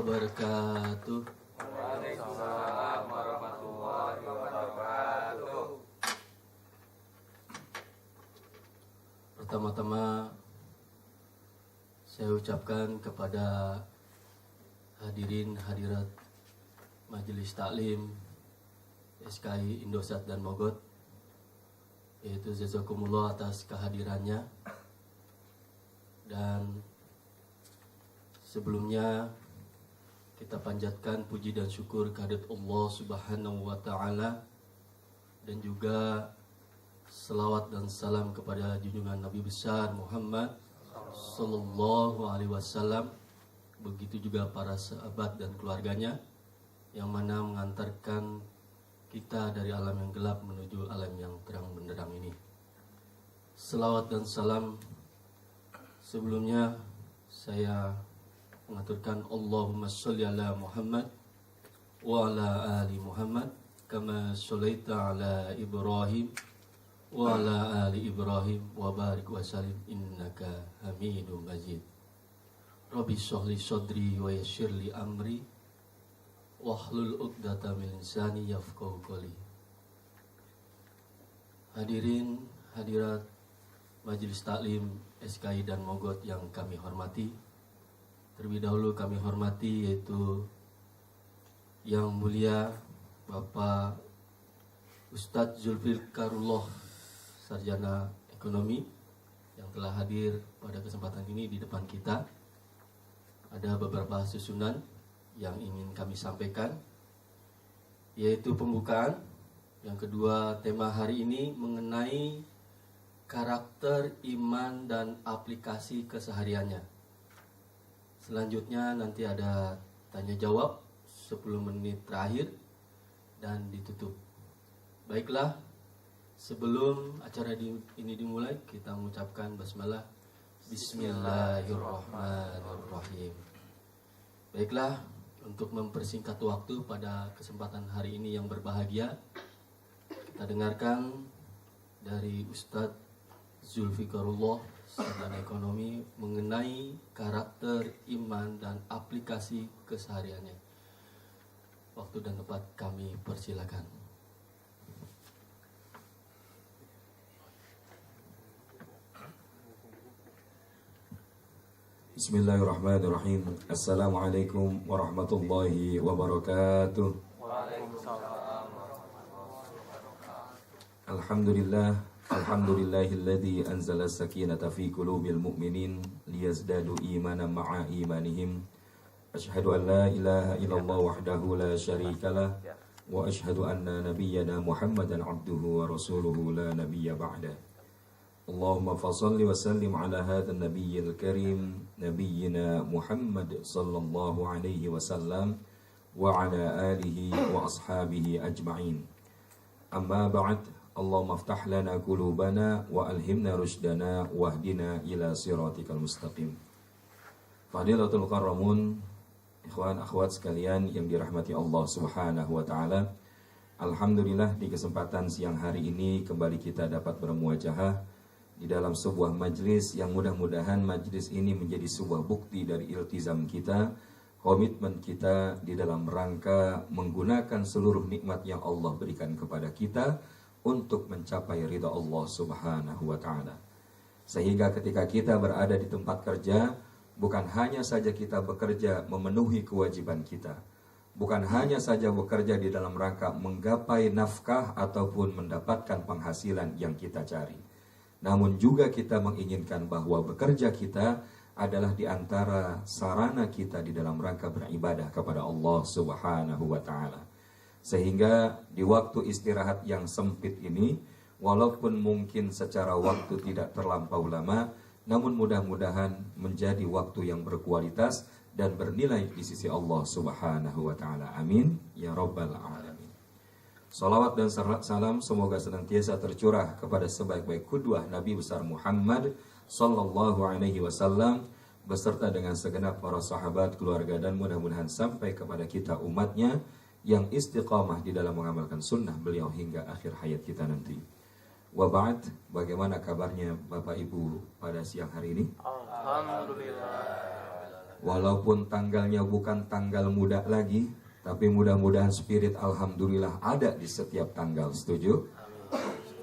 wabarakatuh. Waalaikumsalam warahmatullahi wabarakatuh. Pertama-tama saya ucapkan kepada hadirin hadirat Majelis Taklim SKI Indosat dan Mogot, yaitu jazakumullah atas kehadirannya. Dan sebelumnya kita panjatkan puji dan syukur kehadirat Allah Subhanahu wa taala, dan juga selawat dan salam kepada junjungan Nabi besar Muhammad sallallahu alaihi wasallam, begitu juga para sahabat dan keluarganya yang mana mengantarkan kita dari alam yang gelap menuju alam yang terang benderang ini. Selawat dan salam sebelumnya saya mengaturkan Allahumma sholli ala Muhammad wa ala ali Muhammad kama sholaita ala Ibrahim wa ala ali Ibrahim wa barik wa salim innaka hamidum majid. Rabbi sholli sodri wa yassirli amri wahlul uqdata min lisani yafqahu qawli. Hadirin hadirat Majelis Taklim SKI dan Mogot yang kami hormati, terlebih dahulu kami hormati yaitu Yang Mulia Bapak Ustadz Zulfikarullah, Sarjana Ekonomi, yang telah hadir pada kesempatan ini di depan kita. Ada beberapa susunan yang ingin kami sampaikan, yaitu pembukaan. Yang kedua, tema hari ini mengenai karakter iman dan aplikasi kesehariannya. Selanjutnya nanti ada tanya jawab 10 menit terakhir dan ditutup. Baiklah, sebelum acara ini dimulai, kita mengucapkan basmalah. Bismillahirrahmanirrahim. Baiklah, untuk mempersingkat waktu pada kesempatan hari ini yang berbahagia, kita dengarkan dari Ustadz Zulfikarullah, Sarjana Ekonomi, mengenai karakter iman dan aplikasi kesehariannya. Waktu dan tempat kami persilakan. Bismillahirrahmanirrahim. Assalamualaikum warahmatullahi wabarakatuh. Waalaikumsalam warahmatullahi wabarakatuh. Alhamdulillah. Alhamdulillahilladzi anzala sakinata fi qulubil mu'minin liyazdadu imanan ma'a imanihim. Asyhadu an la ilaha illallah wahdahu la syarikalah wa asyhadu anna nabiyyana Muhammadan abduhu wa rasuluhu la nabiyya ba'da. Allahumma fassalli wa sallim ala hadzal nabiyyil karim nabiyyina Muhammad sallallahu alaihi wasallam wa ala alihi wa ashabihi ajma'in. Amma ba'd. Allahumma aftah lana qulubana wa alhimna rushdana wahdina ila siratikal mustaqim. Fadilatul karramun, ikhwan akhwat sekalian yang dirahmati Allah Subhanahu wa taala. Alhamdulillah, di kesempatan siang hari ini kembali kita dapat bermuajahah di dalam sebuah majlis yang mudah-mudahan majlis ini menjadi sebuah bukti dari iltizam kita, komitmen kita di dalam rangka menggunakan seluruh nikmat yang Allah berikan kepada kita untuk mencapai ridha Allah Subhanahu wa taala. Sehingga ketika kita berada di tempat kerja, bukan hanya saja kita bekerja memenuhi kewajiban kita, bukan hanya saja bekerja di dalam rangka menggapai nafkah ataupun mendapatkan penghasilan yang kita cari, namun juga kita menginginkan bahwa bekerja kita adalah di antara sarana kita di dalam rangka beribadah kepada Allah Subhanahu wa taala. Sehingga di waktu istirahat yang sempit ini, walaupun mungkin secara waktu tidak terlampau lama, namun mudah-mudahan menjadi waktu yang berkualitas dan bernilai di sisi Allah Subhanahu wa taala. Amin ya rabbal alamin. Salawat dan salam semoga senantiasa tercurah kepada sebaik-baik qudwah Nabi besar Muhammad sallallahu alaihi wasallam beserta dengan segenap para sahabat, keluarga, dan mudah-mudahan sampai kepada kita umatnya yang istiqamah di dalam mengamalkan sunnah beliau hingga akhir hayat kita nanti. Wa ba'd, bagaimana kabarnya Bapak Ibu pada siang hari ini? Alhamdulillah. Walaupun tanggalnya bukan tanggal muda lagi, tapi mudah-mudahan spirit alhamdulillah ada di setiap tanggal. Setuju?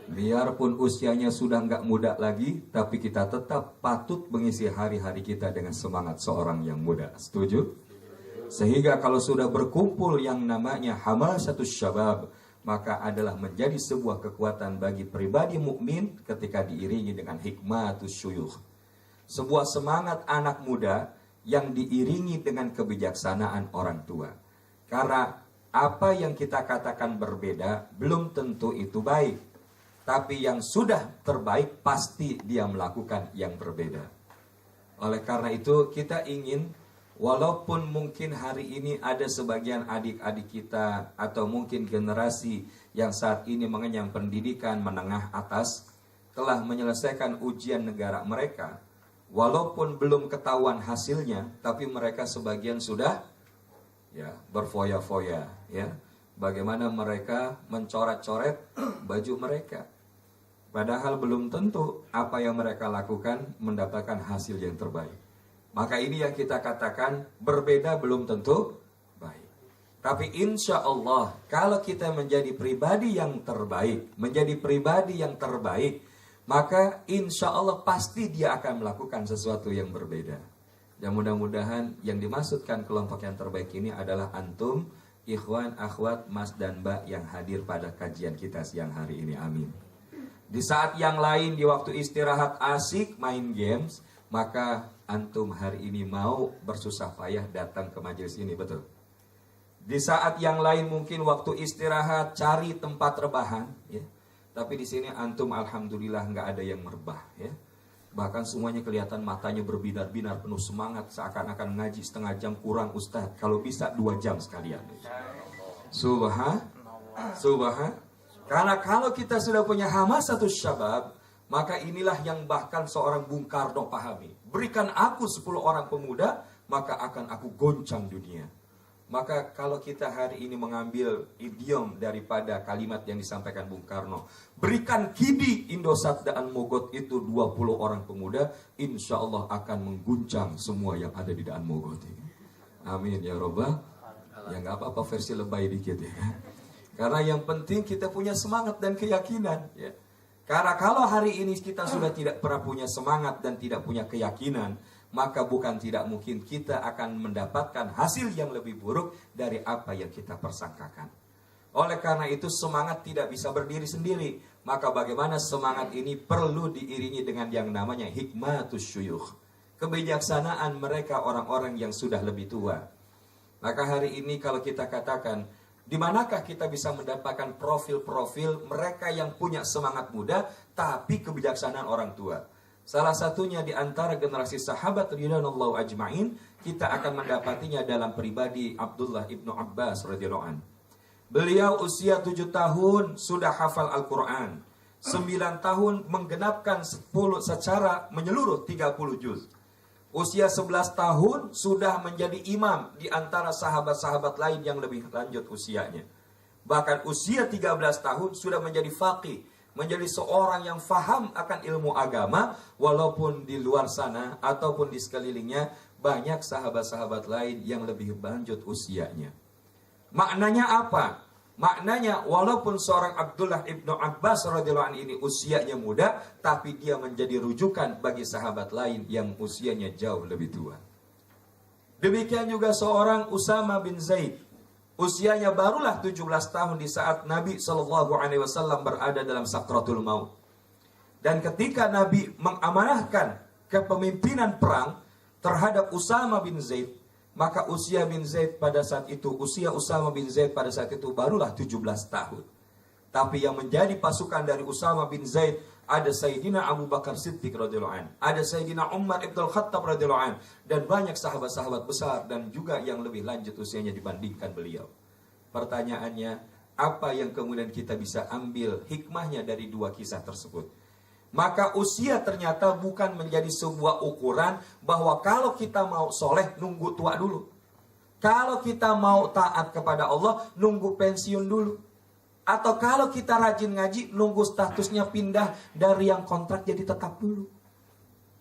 Biarpun usianya sudah nggak muda lagi, tapi kita tetap patut mengisi hari-hari kita dengan semangat seorang yang muda. Setuju? Sehingga kalau sudah berkumpul yang namanya hamasatus syabab, maka adalah menjadi sebuah kekuatan bagi pribadi mukmin ketika diiringi dengan hikmatus syuyukh. Sebuah semangat anak muda yang diiringi dengan kebijaksanaan orang tua. Karena apa yang kita katakan berbeda belum tentu itu baik. Tapi yang sudah terbaik pasti dia melakukan yang berbeda. Oleh karena itu kita ingin, walaupun mungkin hari ini ada sebagian adik-adik kita atau mungkin generasi yang saat ini mengenyam pendidikan menengah atas telah menyelesaikan ujian negara mereka. Walaupun belum ketahuan hasilnya, tapi mereka sebagian sudah berfoya-foya, bagaimana mereka mencoret-coret baju mereka. Padahal belum tentu apa yang mereka lakukan mendapatkan hasil yang terbaik. Maka ini yang kita katakan berbeda belum tentu baik. Tapi insya Allah kalau kita menjadi pribadi yang terbaik, maka insya Allah pasti dia akan melakukan sesuatu yang berbeda. Dan mudah-mudahan yang dimaksudkan kelompok yang terbaik ini adalah antum, ikhwan, akhwat, mas dan mbak yang hadir pada kajian kita siang hari ini. Amin. Di saat yang lain di waktu istirahat asik main games, maka antum hari ini mau bersusah payah datang ke majelis ini, betul? Di saat yang lain mungkin waktu istirahat cari tempat rebahan, tapi di sini antum alhamdulillah nggak ada yang merebah, Bahkan semuanya kelihatan matanya berbinar-binar penuh semangat, seakan-akan ngaji setengah jam kurang ustaz, kalau bisa 2 jam sekalian. Subhan. Karena kalau kita sudah punya hamasatus syabab, maka inilah yang bahkan seorang Bung Karno pahami. Berikan aku 10 orang pemuda, maka akan aku goncang dunia. Maka kalau kita hari ini mengambil idiom daripada kalimat yang disampaikan Bung Karno, berikan kidi Indosat dan Mogot itu 20 orang pemuda, insya Allah akan mengguncang semua yang ada di Daan Mogot ini. Amin ya Rabbal. Ya nggak apa-apa versi lebay dikit ya. Karena yang penting kita punya semangat dan keyakinan. Karena kalau hari ini kita sudah tidak pernah punya semangat dan tidak punya keyakinan, maka bukan tidak mungkin kita akan mendapatkan hasil yang lebih buruk dari apa yang kita persangkakan. Oleh karena itu semangat tidak bisa berdiri sendiri. Maka bagaimana semangat ini perlu diiringi dengan yang namanya hikmatus syuyukh. Kebijaksanaan mereka orang-orang yang sudah lebih tua. Maka hari ini kalau kita katakan, di manakah kita bisa mendapatkan profil-profil mereka yang punya semangat muda tapi kebijaksanaan orang tua? Salah satunya di antara generasi sahabat radhiyallahu ajma'in, kita akan mendapatinya dalam pribadi Abdullah ibnu Abbas radhiyallahu anhu. Beliau usia 7 tahun sudah hafal Al-Quran. 9 tahun menggenapkan 10 secara menyeluruh 30 juz. Usia 11 tahun sudah menjadi imam di antara sahabat-sahabat lain yang lebih lanjut usianya. Bahkan usia 13 tahun sudah menjadi faqih, menjadi seorang yang faham akan ilmu agama, walaupun di luar sana ataupun di sekelilingnya banyak sahabat-sahabat lain yang lebih lanjut usianya. Maknanya apa? Maknanya walaupun seorang Abdullah ibnu Abbas radhiyallahu anhu ini usianya muda, tapi dia menjadi rujukan bagi sahabat lain yang usianya jauh lebih tua. Demikian juga seorang Usama bin Zaid. Usianya barulah 17 tahun di saat Nabi SAW berada dalam sakratul maut. Dan ketika Nabi mengamanahkan kepemimpinan perang terhadap Usama bin Zaid, maka usia Usama bin Zaid pada saat itu barulah 17 tahun. Tapi yang menjadi pasukan dari Usama bin Zaid ada Sayyidina Abu Bakar Siddiq radhiyallahu anhu, ada Sayyidina Umar ibn Khattab radhiyallahu anhu, dan banyak sahabat-sahabat besar dan juga yang lebih lanjut usianya dibandingkan beliau. Pertanyaannya, apa yang kemudian kita bisa ambil hikmahnya dari dua kisah tersebut? Maka usia ternyata bukan menjadi sebuah ukuran bahwa kalau kita mau soleh nunggu tua dulu. Kalau kita mau taat kepada Allah nunggu pensiun dulu. Atau kalau kita rajin ngaji nunggu statusnya pindah dari yang kontrak jadi tetap dulu.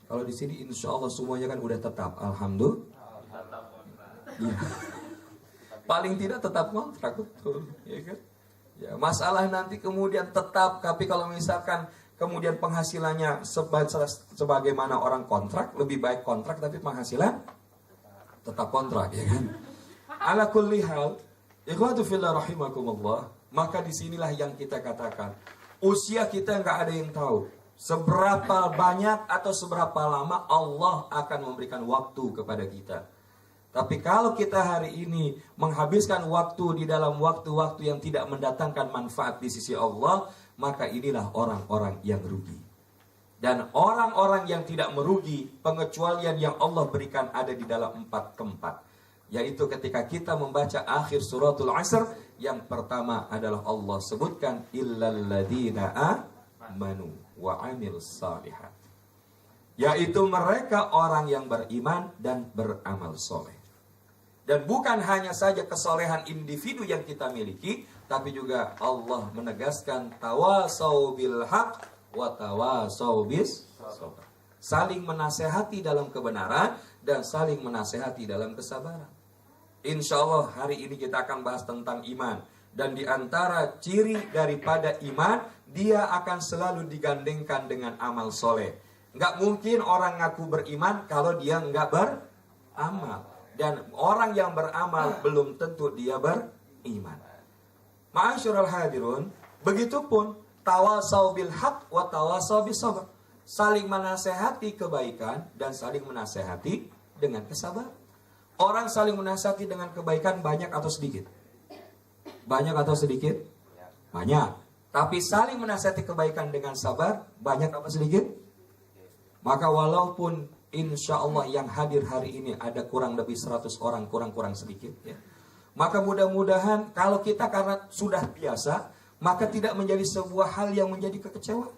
Kalau di sini insya Allah semuanya kan udah tetap. Alhamdulillah. Ya. Paling tidak tetap kontrak, betul, ya kan? Ya, masalah nanti kemudian tetap, tapi kalau misalkan kemudian penghasilannya sebagaimana orang kontrak, lebih baik kontrak tapi penghasilan tetap kontrak, ya kan? Ala kulli hal, ikhwatu fillah rahimakumullah, maka disinilah yang kita katakan, usia kita nggak ada yang tahu seberapa banyak atau seberapa lama Allah akan memberikan waktu kepada kita. Tapi kalau kita hari ini menghabiskan waktu di dalam waktu-waktu yang tidak mendatangkan manfaat di sisi Allah, maka inilah orang-orang yang rugi. Dan orang-orang yang tidak merugi, pengecualian yang Allah berikan ada di dalam 4 tempat. Yaitu ketika kita membaca akhir suratul Asr, yang pertama adalah Allah sebutkan illalladzina amanu wa amilus shalihat. Yaitu mereka orang yang beriman dan beramal soleh. Dan bukan hanya saja kesolehan individu yang kita miliki, tapi juga Allah menegaskan tawasau bil haq wa tawasau bis sabr. Saling menasehati dalam kebenaran dan saling menasehati dalam kesabaran. Insya Allah hari ini kita akan bahas tentang iman. Dan di antara ciri daripada iman, dia akan selalu digandengkan dengan amal soleh. Nggak mungkin orang ngaku beriman kalau dia nggak beramal. Dan orang yang beramal belum tentu dia beriman. Ma'asyiral hadirun, begitupun tawasau bil haq wa tawasau bis sabr. Saling menasehati kebaikan dan saling menasehati dengan kesabaran. Orang saling menasehati dengan kebaikan banyak atau sedikit? Banyak atau sedikit? Banyak. Tapi saling menasehati kebaikan dengan sabar banyak apa sedikit? Maka walaupun insya Allah yang hadir hari ini ada kurang lebih 100 orang, kurang sedikit ya. Maka mudah-mudahan kalau kita karena sudah biasa, maka tidak menjadi sebuah hal yang menjadi kekecewaan.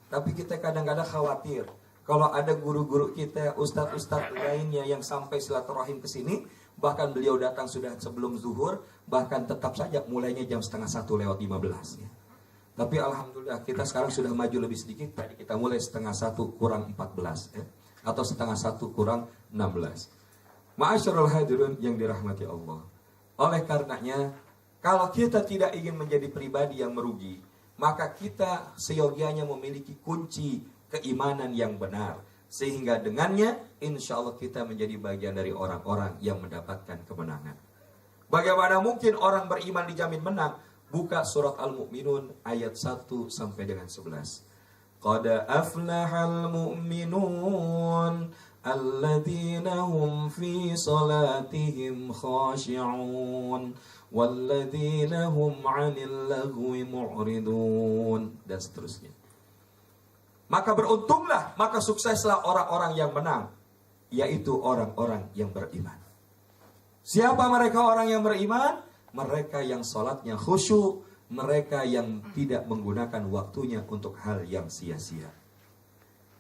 Tapi kita kadang-kadang khawatir kalau ada guru-guru kita, ustadz-ustadz lainnya yang sampai silaturahim ke sini, bahkan beliau datang sudah sebelum zuhur, bahkan tetap saja mulainya jam 12:45 ya. Tapi alhamdulillah kita sekarang sudah maju lebih sedikit. Tadi kita mulai 12:30 kurang 14 ya. Atau 12:30 kurang 16. Ma'asyiral hadirin yang dirahmati Allah. Oleh karenanya, kalau kita tidak ingin menjadi pribadi yang merugi, maka kita seyogianya memiliki kunci keimanan yang benar. Sehingga dengannya, insya Allah kita menjadi bagian dari orang-orang yang mendapatkan kemenangan. Bagaimana mungkin orang beriman dijamin menang? Buka surat Al-Mu'minun ayat 1 sampai dengan 11. Qad aflahal mu'minun alladzina hum fi salatihim khashi'un walladzina hum 'anil lagwi mu'ridun, dan seterusnya. Maka beruntunglah, maka sukseslah orang-orang yang menang, yaitu orang-orang yang beriman. Siapa mereka orang yang beriman? Mereka yang salatnya khusyuk, mereka yang tidak menggunakan waktunya untuk hal yang sia-sia.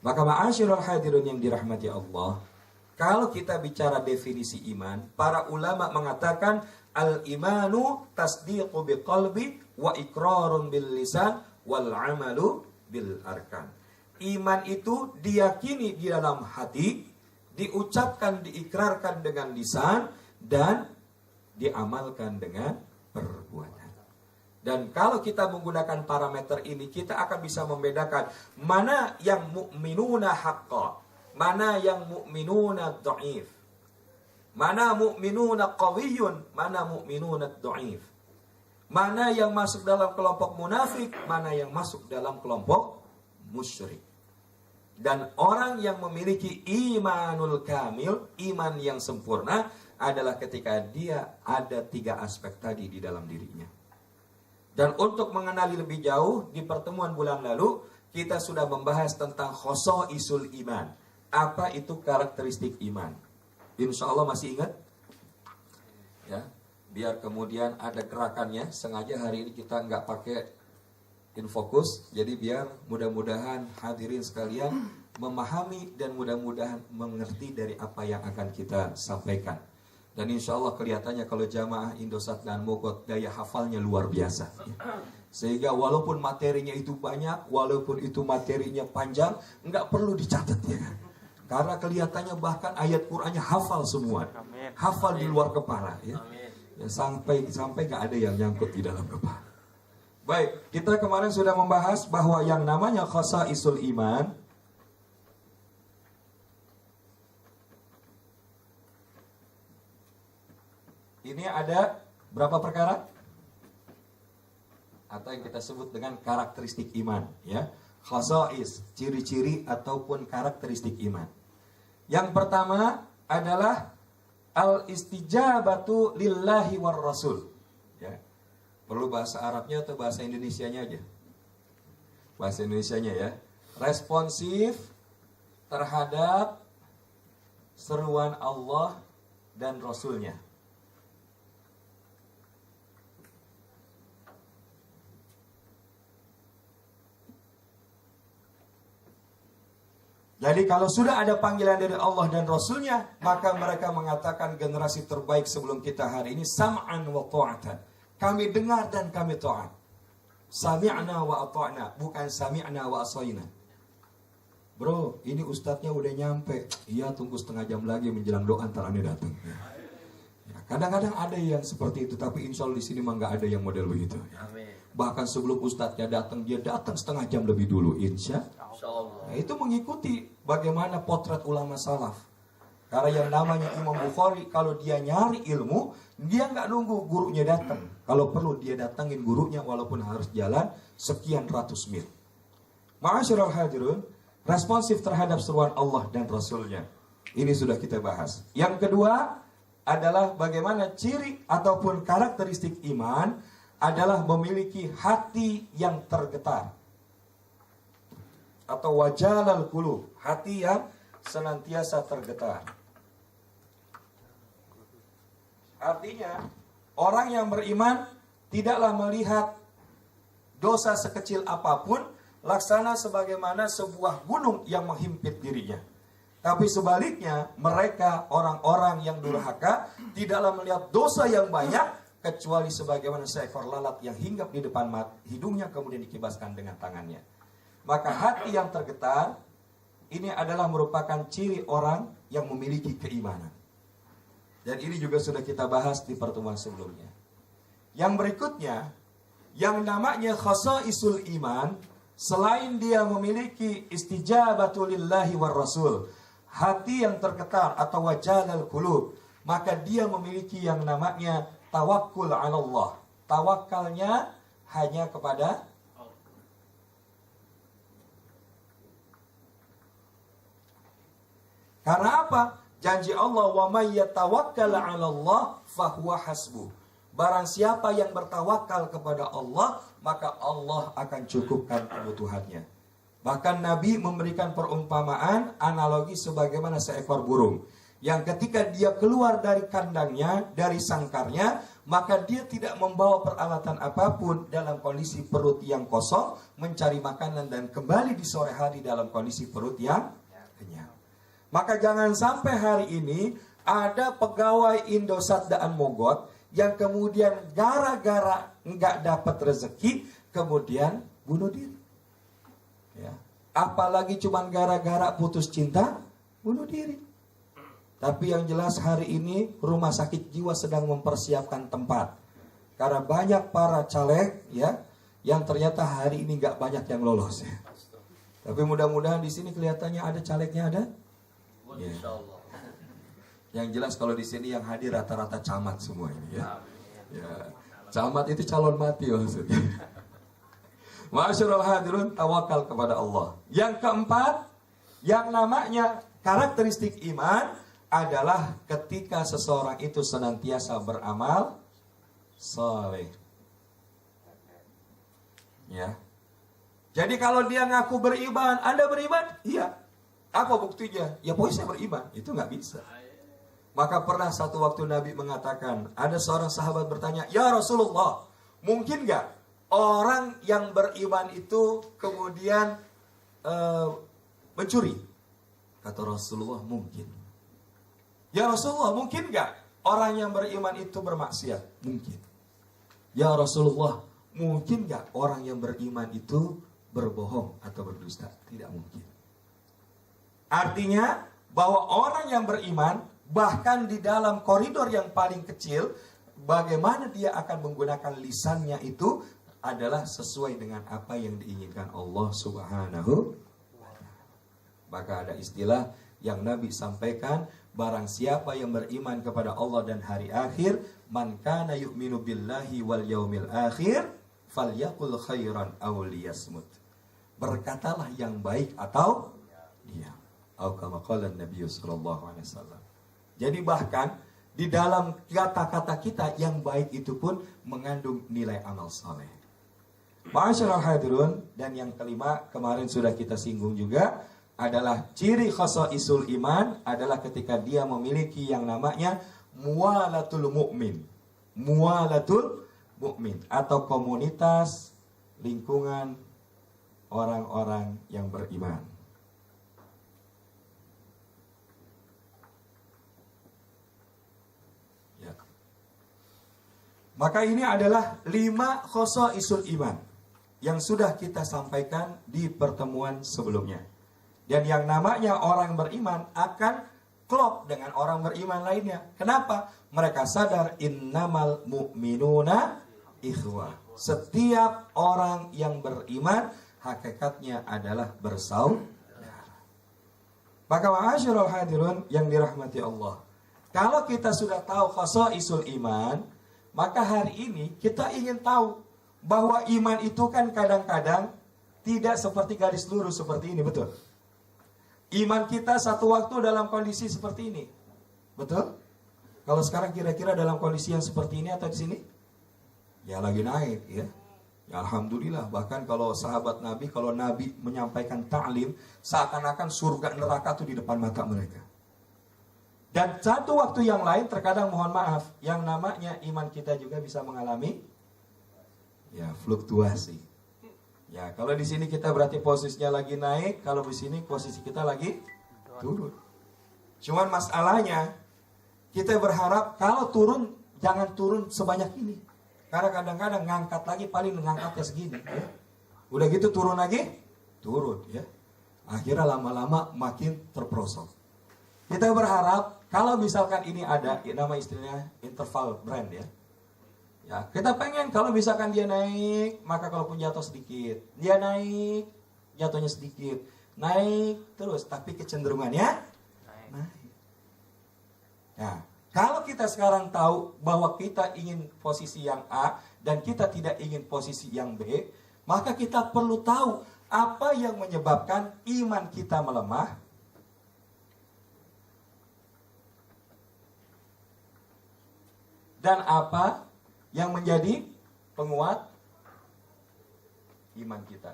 Maka ma'asyiral hadirin yang dirahmati Allah, kalau kita bicara definisi iman, para ulama mengatakan al-imanu tasdiqu biqalbi wa iqrarun bil lisan wal amalu bil arkan. Iman itu diyakini di dalam hati, diucapkan, diikrarkan dengan lisan, dan diamalkan dengan perbuatan. Dan kalau kita menggunakan parameter ini, kita akan bisa membedakan mana yang mu'minuna haqqa, mana yang mu'minuna dha'if, mana mu'minuna qawiyun, mana mu'minuna dha'if, mana yang masuk dalam kelompok munafik, mana yang masuk dalam kelompok musyrik. Dan orang yang memiliki imanul kamil, iman yang sempurna, adalah ketika dia ada 3 aspek tadi di dalam dirinya. Dan untuk mengenali lebih jauh, di pertemuan bulan lalu kita sudah membahas tentang khosoisul iman. Apa itu karakteristik iman? Insya Allah masih ingat? Ya, biar kemudian ada gerakannya. Sengaja hari ini kita nggak pakai infokus, jadi biar mudah-mudahan hadirin sekalian memahami dan mudah-mudahan mengerti dari apa yang akan kita sampaikan. Dan insya Allah kelihatannya kalau jamaah Indosat dan Mogot daya hafalnya luar biasa ya. Sehingga walaupun materinya itu banyak, walaupun itu materinya panjang, nggak perlu dicatat ya. Karena kelihatannya bahkan ayat Qur'annya hafal semua. Hafal di luar kepala ya. Ya, sampai gak ada yang nyangkut di dalam kepala. Baik, kita kemarin sudah membahas bahwa yang namanya khasaisul iman ini ada berapa perkara? Atau yang kita sebut dengan karakteristik iman ya. Khasais, ciri-ciri ataupun karakteristik iman. Yang pertama adalah al-istijabatu lillahi war rasul. Ya. Perlu bahasa Arabnya atau bahasa Indonesianya aja? Bahasa Indonesianya ya. Responsif terhadap seruan Allah dan Rasulnya. Jadi kalau sudah ada panggilan dari Allah dan Rasulnya, maka mereka mengatakan generasi terbaik sebelum kita hari ini sam'an wa ta'atan. Kami dengar dan kami taat. Sami'na wa ata'na, bukan sami'na wa asayna. Bro, ini ustadznya udah nyampe. Iya, tunggu setengah jam lagi menjelang doa ntar ane datang. Ya, kadang-kadang ada yang seperti itu, tapi insya Allah di sini mah nggak ada yang model begitu. Ya. Bahkan sebelum ustadznya datang, dia datang setengah jam lebih dulu, insya Allah. Nah, itu mengikuti bagaimana potret ulama salaf. Karena yang namanya Imam Bukhari, kalau dia nyari ilmu, dia nggak nunggu gurunya datang. Kalau perlu dia datangin gurunya walaupun harus jalan sekian ratus mil. Ma'asyiral hadirun, responsif terhadap seruan Allah dan Rasulnya. Ini sudah kita bahas. Yang kedua adalah bagaimana ciri ataupun karakteristik iman adalah memiliki hati yang tergetar. Atau wajalal qulub, hati yang senantiasa tergetar. Artinya, orang yang beriman tidaklah melihat dosa sekecil apapun laksana sebagaimana sebuah gunung yang menghimpit dirinya. Tapi sebaliknya, mereka orang-orang yang durhaka tidaklah melihat dosa yang banyak kecuali sebagaimana seekor lalat yang hinggap di depan hidungnya kemudian dikibaskan dengan tangannya. Maka hati yang tergetar ini adalah merupakan ciri orang yang memiliki keimanan. Dan ini juga sudah kita bahas di pertemuan sebelumnya. Yang berikutnya, yang namanya khasaisul iman, selain dia memiliki istijabatu lillahi war rasul, hati yang tergetar atau wajalal qulub, maka dia memiliki yang namanya tawakkul 'ala Allah. Tawakalnya hanya kepada karena apa? Janji Allah, wa may yatawakkal 'ala Allah fahuwa hasbuh. Barang siapa yang bertawakal kepada Allah, maka Allah akan cukupkan kebutuhannya. Bahkan Nabi memberikan perumpamaan analogi sebagaimana seekor burung yang ketika dia keluar dari kandangnya, dari sangkarnya, maka dia tidak membawa peralatan apapun dalam kondisi perut yang kosong, mencari makanan dan kembali di sore hari dalam kondisi perut yang kenyang. Maka jangan sampai hari ini ada pegawai Indosat Daan Mogot yang kemudian gara-gara nggak dapat rezeki kemudian bunuh diri. Ya. Apalagi cuma gara-gara putus cinta bunuh diri. Tapi yang jelas hari ini rumah sakit jiwa sedang mempersiapkan tempat. Karena banyak para caleg ya yang ternyata hari ini nggak banyak yang lolos. Ya. Tapi mudah-mudahan di sini kelihatannya ada calegnya ada. Ya. Yang jelas kalau di sini yang hadir rata-rata camat semua ini ya. Ya. Camat itu calon mati maksudnya. Ma'asyiral hadirun, tawakal kepada Allah. Yang keempat, yang namanya karakteristik iman adalah ketika seseorang itu senantiasa beramal saleh. Ya. Jadi kalau dia ngaku beriman, Anda beriman? Iya. Apa buktinya? Ya pokoknya saya beriman. Itu nggak bisa. Maka pernah satu waktu Nabi mengatakan, ada seorang sahabat bertanya, ya Rasulullah, mungkin nggak orang yang beriman itu kemudian mencuri? Kata Rasulullah, mungkin. Ya Rasulullah, mungkin nggak orang yang beriman itu bermaksiat? Mungkin. Ya Rasulullah, mungkin nggak orang yang beriman itu berbohong atau berdusta? Tidak mungkin. Artinya bahwa orang yang beriman bahkan di dalam koridor yang paling kecil, bagaimana dia akan menggunakan lisannya itu adalah sesuai dengan apa yang diinginkan Allah Subhanahu wa ta'ala. Maka ada istilah yang Nabi sampaikan, barang siapa yang beriman kepada Allah dan hari akhir, man kana yu'minu billahi wal yaumil akhir falyaqul khairan aw liyasmut. Berkatalah yang baik atau diam. Atau kama qala Nabi sallallahu alaihi wasallam. Jadi bahkan di dalam kata-kata kita yang baik itu pun mengandung nilai amal saleh. Ma'asyiral hadirun, dan yang kelima kemarin sudah kita singgung juga adalah ciri khasaisul iman adalah ketika dia memiliki yang namanya muwalatul mu'min. Muwalatul mu'min atau komunitas lingkungan orang-orang yang beriman. Ya. Maka ini adalah 5 khasaisul iman yang sudah kita sampaikan di pertemuan sebelumnya. Dan yang namanya orang beriman akan klop dengan orang beriman lainnya. Kenapa? Mereka sadar innamal mu'minuna ikhwah. Setiap orang yang beriman hakikatnya adalah bersaudara. Maka ma'asyiral hadirun yang dirahmati Allah, kalau kita sudah tahu khasaisul iman, maka hari ini kita ingin tahu bahwa iman itu kan kadang-kadang tidak seperti garis lurus seperti ini, betul? Iman kita satu waktu dalam kondisi seperti ini, betul? Kalau sekarang kira-kira dalam kondisi yang seperti ini atau di sini? Ya lagi naik, ya. Ya alhamdulillah. Bahkan kalau sahabat Nabi, kalau Nabi menyampaikan ta'lim, seakan-akan surga neraka itu di depan mata mereka. Dan satu waktu yang lain terkadang mohon maaf, yang namanya iman kita juga bisa mengalami ya fluktuasi. Ya, kalau di sini kita berarti posisinya lagi naik, kalau di sini posisi kita lagi turun. Cuman masalahnya kita berharap kalau turun jangan turun sebanyak ini. Karena kadang-kadang ngangkat lagi paling ngangkatnya segini, ya. Udah gitu turun lagi, turun, ya. Akhirnya lama-lama makin terperosok. Kita berharap kalau misalkan ini ada nama istrinya interval brand, ya. Ya, kita pengen kalau misalkan dia naik, maka kalaupun jatuh sedikit, dia naik, jatuhnya sedikit, naik terus, tapi kecenderungannya naik. Nah, kalau kita sekarang tahu bahwa kita ingin posisi yang A dan kita tidak ingin posisi yang B, maka kita perlu tahu apa yang menyebabkan iman kita melemah. Dan apa yang menjadi penguat iman kita.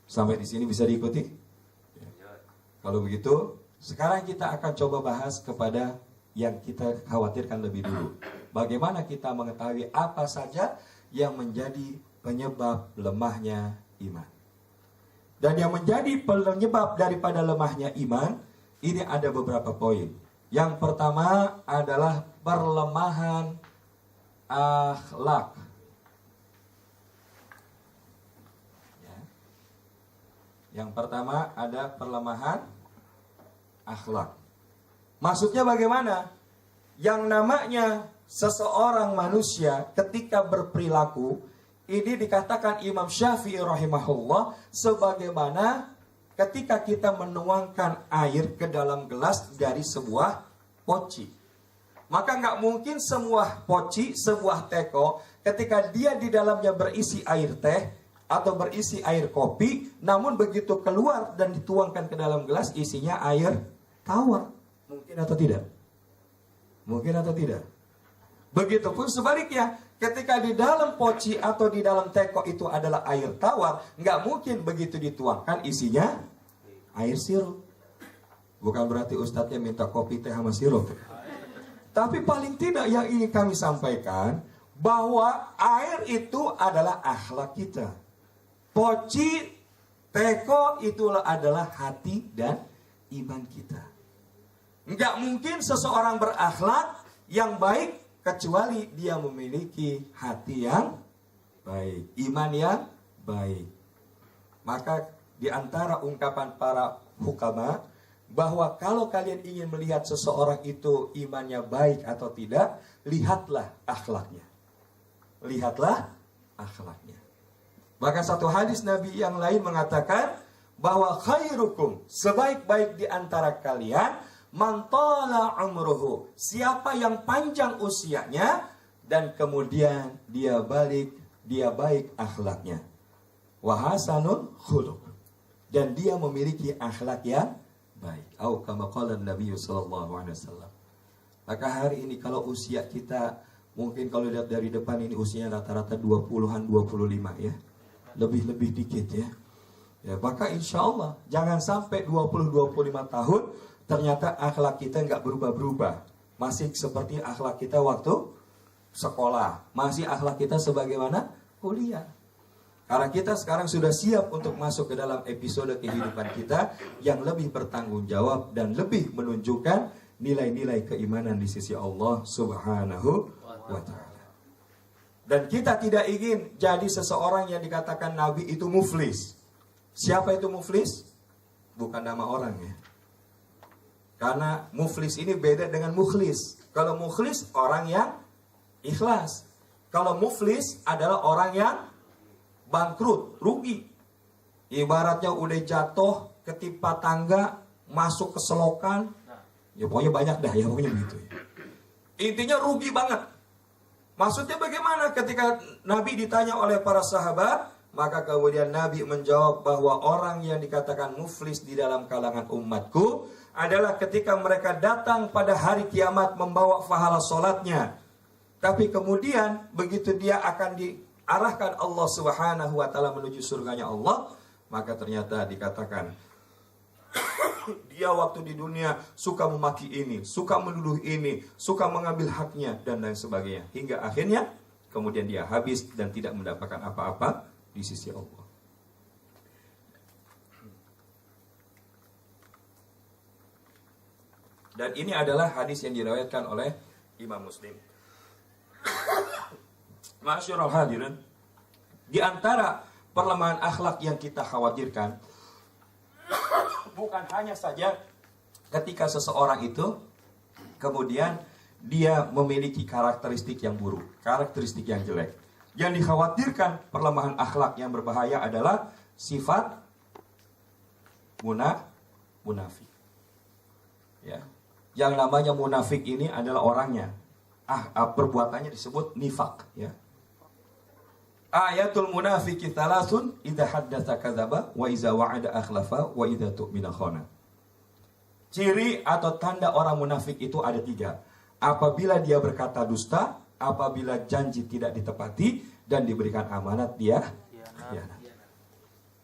Sampai di sini bisa diikuti? Ya. Kalau begitu, sekarang kita akan coba bahas kepada yang kita khawatirkan lebih dulu. Bagaimana kita mengetahui apa saja yang menjadi penyebab lemahnya iman. Dan yang menjadi penyebab daripada lemahnya iman, ini ada beberapa poin. Yang pertama adalah perlemahan akhlak. Ya. Yang pertama ada perlemahan akhlak. Maksudnya bagaimana? Yang namanya seseorang manusia ketika berperilaku, ini dikatakan Imam Syafi'i rahimahullah sebagaimana ketika kita menuangkan air ke dalam gelas dari sebuah poci. Maka nggak mungkin semua poci, sebuah teko, ketika dia di dalamnya berisi air teh atau berisi air kopi, namun begitu keluar dan dituangkan ke dalam gelas isinya air tawar. Mungkin atau tidak? Mungkin atau tidak? Begitupun sebaliknya, ketika di dalam poci atau di dalam teko itu adalah air tawar, nggak mungkin begitu dituangkan isinya air sirup. Bukan berarti ustadznya minta kopi teh sama sirup. Tapi paling tidak yang ingin kami sampaikan, bahwa air itu adalah akhlak kita. Poci, teko itulah adalah hati dan iman kita. Nggak mungkin seseorang berakhlak yang baik kecuali dia memiliki hati yang baik, iman yang baik. Maka di antara ungkapan para hukama, bahwa kalau kalian ingin melihat seseorang itu imannya baik atau tidak, lihatlah akhlaknya. Lihatlah akhlaknya. Bahkan satu hadis Nabi yang lain mengatakan bahwa khairukum, sebaik-baik di antara kalian, man tala umruhu, siapa yang panjang usianya dan kemudian dia baik akhlaknya. Wa hasanul khuluq, dan dia memiliki akhlak yang baik. Atau kama qala Nabi sallallahu alaihi wasallam. Maka hari ini kalau usia kita, mungkin kalau lihat dari depan ini usianya rata-rata 20-an, 25 ya. Lebih-lebih dikit ya. Ya, maka insya Allah jangan sampai 20-25 tahun ternyata akhlak kita nggak berubah-berubah. Masih seperti akhlak kita waktu sekolah. Masih akhlak kita sebagaimana kuliah. Karena kita sekarang sudah siap untuk masuk ke dalam episode kehidupan kita yang lebih bertanggung jawab dan lebih menunjukkan nilai-nilai keimanan di sisi Allah Subhanahu wa ta'ala. Dan kita tidak ingin jadi seseorang yang dikatakan Nabi itu muflis. Siapa itu muflis? Bukan nama orang ya. Karena muflis ini beda dengan mukhlis. Kalau mukhlis orang yang ikhlas. Kalau muflis adalah orang yang bangkrut, rugi. Ibaratnya udah jatuh ketimpa tangga, masuk ke selokan. Ya pokoknya banyak dah ya, pokoknya begitu ya. Intinya rugi banget. Maksudnya bagaimana ketika Nabi ditanya oleh para sahabat, maka kemudian Nabi menjawab bahwa orang yang dikatakan muflis di dalam kalangan umatku adalah ketika mereka datang pada hari kiamat membawa pahala sholatnya. Tapi kemudian begitu dia akan diarahkan Allah Subhanahu wa ta'ala menuju surganya Allah, maka ternyata dikatakan dia waktu di dunia suka memaki ini, suka menuduh ini, suka mengambil haknya dan lain sebagainya. Hingga akhirnya kemudian dia habis dan tidak mendapatkan apa-apa di sisi Allah. Dan ini adalah hadis yang diriwayatkan oleh Imam Muslim. Ma'asyiral hadirin, di antara perlemahan akhlak yang kita khawatirkan bukan hanya saja ketika seseorang itu kemudian dia memiliki karakteristik yang buruk, karakteristik yang jelek. Yang dikhawatirkan perlemahan akhlak yang berbahaya adalah sifat munafik. Ya. Yang namanya munafik ini adalah orangnya. Perbuatannya disebut nifak, ya. Ayatul munafiki thalathun, idza haddatsa kadzaba wa idza wa'ada akhlafa wa idza tu'mina khana. Ciri atau tanda orang munafik itu ada 3. Apabila dia berkata dusta, apabila janji tidak ditepati, dan diberikan amanat dia khianat.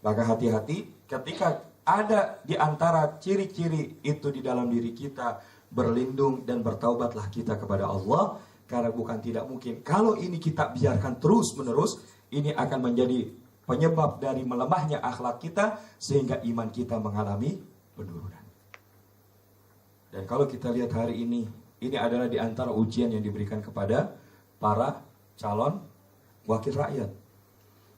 Maka hati-hati ketika ada di antara ciri-ciri itu di dalam diri kita, berlindung dan bertaubatlah kita kepada Allah. Karena bukan tidak mungkin kalau ini kita biarkan terus-menerus, ini akan menjadi penyebab dari melemahnya akhlak kita sehingga iman kita mengalami penurunan. Dan kalau kita lihat hari ini adalah di antara ujian yang diberikan kepada para calon wakil rakyat.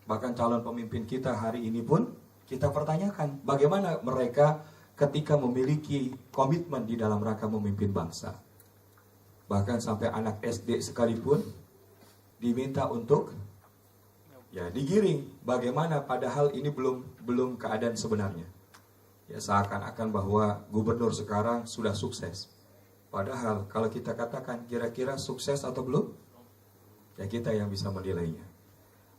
Bahkan calon pemimpin kita hari ini pun kita pertanyakan bagaimana mereka ketika memiliki komitmen di dalam rangka memimpin bangsa. Bahkan sampai anak SD sekalipun diminta untuk digiring. Bagaimana padahal ini belum keadaan sebenarnya. Ya, seakan-akan bahwa gubernur sekarang sudah sukses. Padahal kalau kita katakan kira-kira sukses atau belum, ya kita yang bisa menilainya.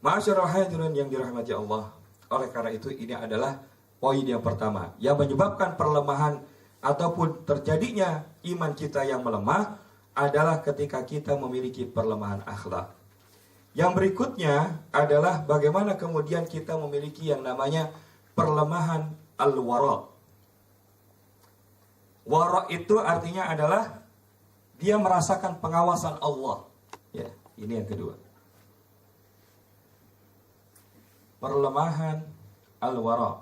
Ma'asyiral hadirin yang dirahmati Allah. Oleh karena itu ini adalah poin yang pertama yang menyebabkan perlemahan ataupun terjadinya iman kita yang melemah adalah ketika kita memiliki perlemahan akhlak. Yang berikutnya adalah bagaimana kemudian kita memiliki yang namanya perlemahan al-wara. Wara itu artinya adalah dia merasakan pengawasan Allah. Ya, ini yang kedua. Perlemahan al-wara.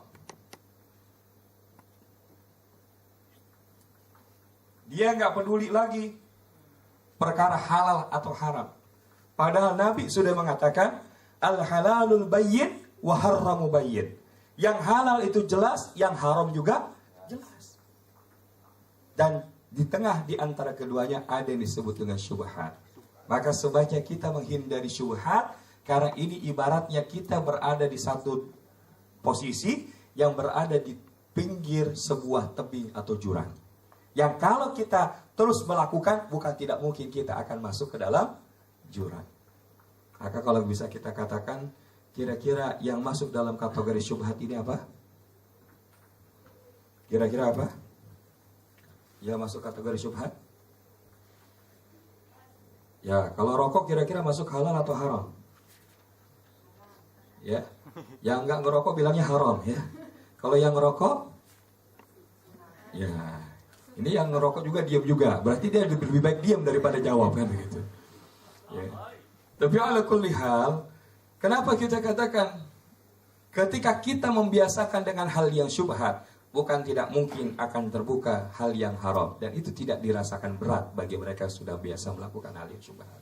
Dia nggak peduli lagi perkara halal atau haram. Padahal Nabi sudah mengatakan al-halalul bayyin wa harramu bayyin. Yang halal itu jelas, yang haram juga jelas. Dan di tengah di antara keduanya ada yang disebut dengan syubhat. Maka sebaiknya kita menghindari syubhat, karena ini ibaratnya kita berada di satu posisi yang berada di pinggir sebuah tebing atau jurang. Yang kalau kita terus melakukan, bukan tidak mungkin kita akan masuk ke dalam jurang. Maka kalau bisa kita katakan, kira-kira yang masuk dalam kategori syubhat ini apa? Kira-kira apa? Ya masuk kategori syubhat? Ya, kalau rokok kira-kira masuk halal atau haram? Ya, yang enggak ngerokok bilangnya haram ya. Kalau yang ngerokok, ya ini yang ngerokok juga diam juga. Berarti dia lebih baik diam daripada jawab kan begitu. Ya. Tapi ala kulli hal, kenapa kita katakan ketika kita membiasakan dengan hal yang syubhat, bukan tidak mungkin akan terbuka hal yang haram, dan itu tidak dirasakan berat bagi mereka yang sudah biasa melakukan hal yang syubhat.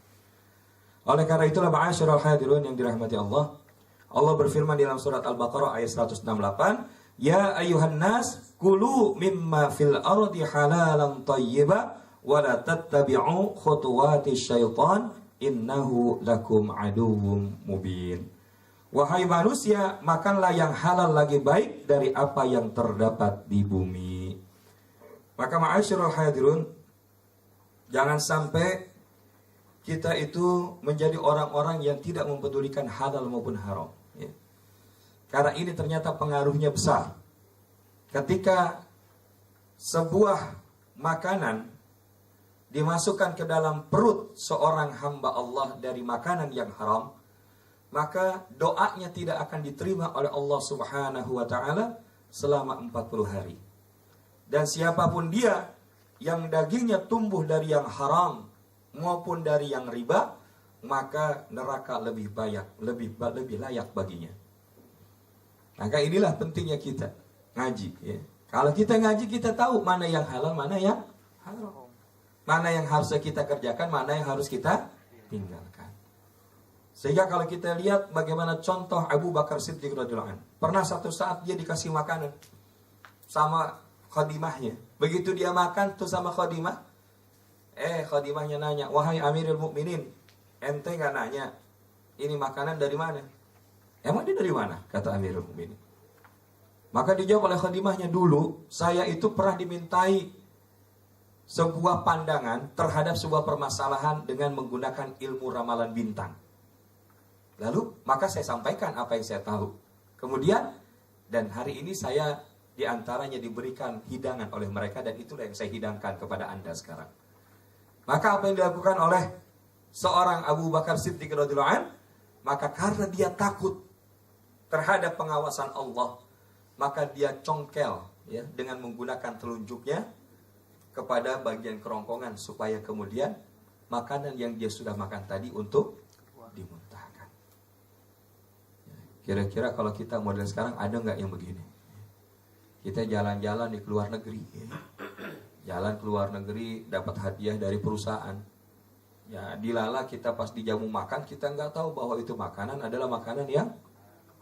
Oleh karena itulah ma'asyiral hadirun yang dirahmati Allah, Allah berfirman dalam surat Al-Baqarah ayat 168, ya ayuhan nas kulu mimma fil ardi halalan tayyiba wa la tattabi'u khutuwati syaitan innahu lakum aduwwum mubin. Wahai manusia, makanlah yang halal lagi baik dari apa yang terdapat di bumi. Maka ma'asyiral hadirun, jangan sampai kita itu menjadi orang-orang yang tidak mempedulikan halal maupun haram ya. Karena ini ternyata pengaruhnya besar. Ketika sebuah makanan dimasukkan ke dalam perut seorang hamba Allah dari makanan yang haram, maka doanya tidak akan diterima oleh Allah Subhanahu wa ta'ala selama 40 hari. Dan siapapun dia yang dagingnya tumbuh dari yang haram maupun dari yang riba, maka neraka lebih layak baginya. Maka inilah pentingnya kita ngaji ya. Kalau kita ngaji, kita tahu mana yang halal, mana yang haram, mana yang harus kita kerjakan, mana yang harus kita tinggalkan. Sehingga kalau kita lihat bagaimana contoh Abu Bakar Siddiq radhiyallahu anhu, pernah satu saat dia dikasih makanan sama khadimahnya. Begitu dia makan tuh sama khadimah, khadimahnya nanya, wahai Amirul Mukminin, ente nggak nanya ini makanan dari mana? Emang dia dari mana? Kata Amirul Mukminin. Maka dijawab oleh khadimahnya, dulu saya itu pernah dimintai sebuah pandangan terhadap sebuah permasalahan dengan menggunakan ilmu ramalan bintang. Lalu maka saya sampaikan apa yang saya tahu. Kemudian dan hari ini saya diantaranya diberikan hidangan oleh mereka, dan itulah yang saya hidangkan kepada Anda sekarang. Maka apa yang dilakukan oleh seorang Abu Bakar Siddiq radhiyallahu anhu, maka karena dia takut terhadap pengawasan Allah, maka dia congkel ya dengan menggunakan telunjuknya kepada bagian kerongkongan supaya kemudian makanan yang dia sudah makan tadi untuk dimuntahkan. Kira-kira kalau kita model sekarang ada nggak yang begini? Kita jalan-jalan di luar negeri, jalan ke luar negeri dapat hadiah dari perusahaan. Ya dilala kita pas di jamu makan, kita nggak tahu bahwa itu makanan adalah makanan yang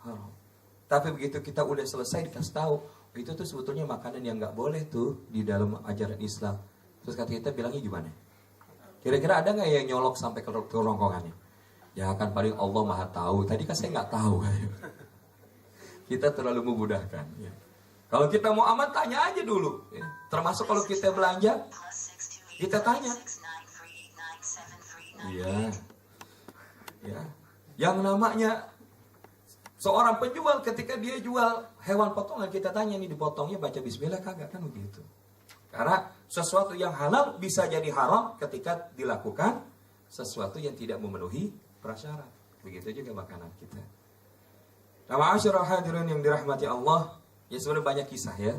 haram. Tapi begitu kita udah selesai dikasih tahu, itu tuh sebetulnya makanan yang nggak boleh tuh di dalam ajaran Islam. Terus kata kita bilangnya gimana? Kira-kira ada nggak yang nyolok sampai ke rongkongannya? Ya kan paling Allah Maha tahu. Tadi kan saya nggak tahu. Kita terlalu memudahkan. Ya. Kalau kita mau aman tanya aja dulu. Ya. Termasuk kalau kita belanja, kita tanya. Iya. Ya. Yang namanya seorang penjual ketika dia jual hewan potongan, kita tanya nih dipotongnya baca bismillah kagak, kan begitu. Karena sesuatu yang halal bisa jadi haram ketika dilakukan sesuatu yang tidak memenuhi prasyarat. Begitu juga makanan kita. Nah, ma'asyiral hadirin yang dirahmati Allah, ya sebenarnya banyak kisah ya.